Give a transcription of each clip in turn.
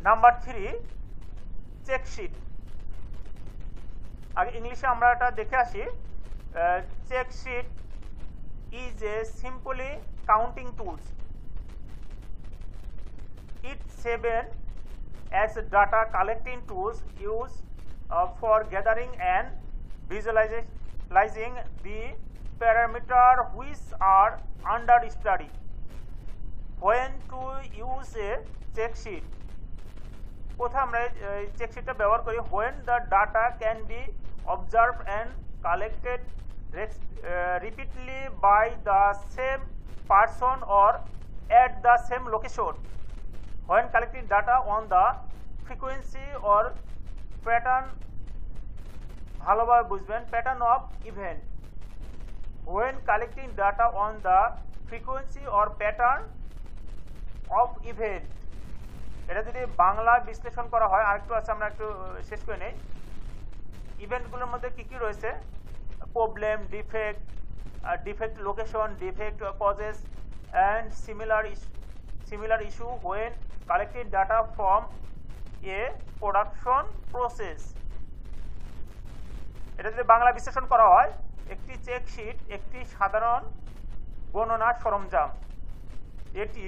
Number 3 চেকশিট। আগে ইংলিশে আমরা এটা দেখে আসি। চেকশিট is a simply counting tools. It serves as data collecting tools used for gathering and visualizing the parameter which are under study. When to use a check sheet? কোথায় আমরা check শিটটা ব্যবহার করি? when the data can be observed and collected repeatedly by the same person or at the same location. When collecting data on the frequency or pattern, ভালোভাবে বুঝবেন, pattern of event. When collecting data on the frequency or pattern of event. এটা যদি বাংলা বিশ্লেষণ করা হয়, আরেকটু আছে, আমরা একটু শেষ করে নেই। ইভেন্টগুলোর মধ্যে কি কি রয়েছে? Problem, defect location, defect causes and similar issue when collecting data from a production process. এটা যদি বাংলা বিশ্লেষণ করা হয়, একটি চেক শিট একটি সাধারণ গণনার সরঞ্জাম। এটি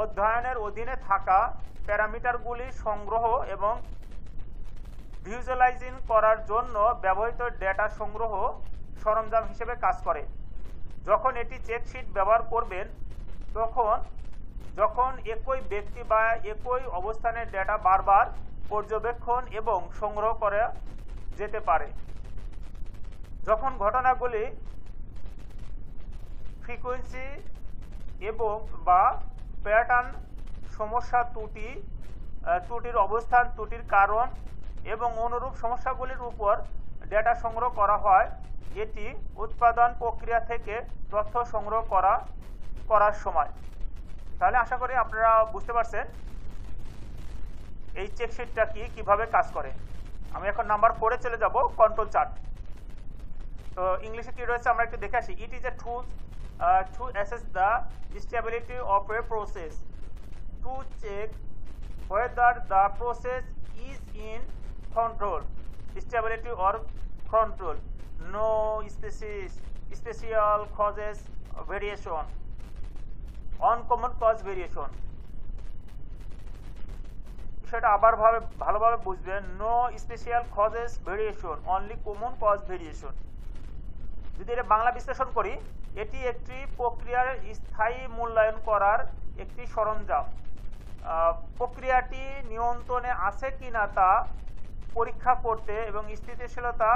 অধ্যয়নের অধীনে থাকা প্যারামিটারগুলি সংগ্রহ এবং ভিজুয়ালাইজিং করার জন্য ব্যবহৃত ডেটা সংগ্রহ সরঞ্জাম হিসেবে কাজ করে। যখন এটি চেক শিট ব্যবহার করবেন যখন একই ব্যক্তি বা একই অবস্থানের ডেটা বারবার পর্যবেক্ষণ এবং সংগ্রহ করা যেতে পারে, যখন ঘটনাগুলি ফ্রিকোয়েন্সি এবং বা প্যাটার্ন, সমস্যা, ত্রুটির অবস্থান, ত্রুটির কারণ এবং অনুরূপ সমস্যাগুলির উপর ডেটা সংগ্রহ করা হয়। এটি উৎপাদন প্রক্রিয়া থেকে তথ্য সংগ্রহ করার সময়। তাহলে আশা করি আপনারা বুঝতে পারছেন এই চেকশিটটা কিভাবে কাজ করে। আমি এখন নাম্বার 4-এ চলে যাব, কন্ট্রোল চার্ট। তো ইংলিশে কি রয়েছে আমরা একটু দেখে আসি। It is a tool to assess the stability of a process, to check whether the process is in control, stability or control. No special causes variation, uncommon cause variation. সেটা আবার ভালোভাবে বুঝবেন। No special causes variation, only common cause variation. যদি এটা বাংলা বিশ্লেষণ করি, এটি একটি প্রক্রিয়ার স্থায়ী মূল্যায়ন করার একটি সরঞ্জাম। প্রক্রিয়াটি নিয়ন্ত্রণে আছে কিনা তা পরীক্ষা করতে এবং স্থিতিশীলতা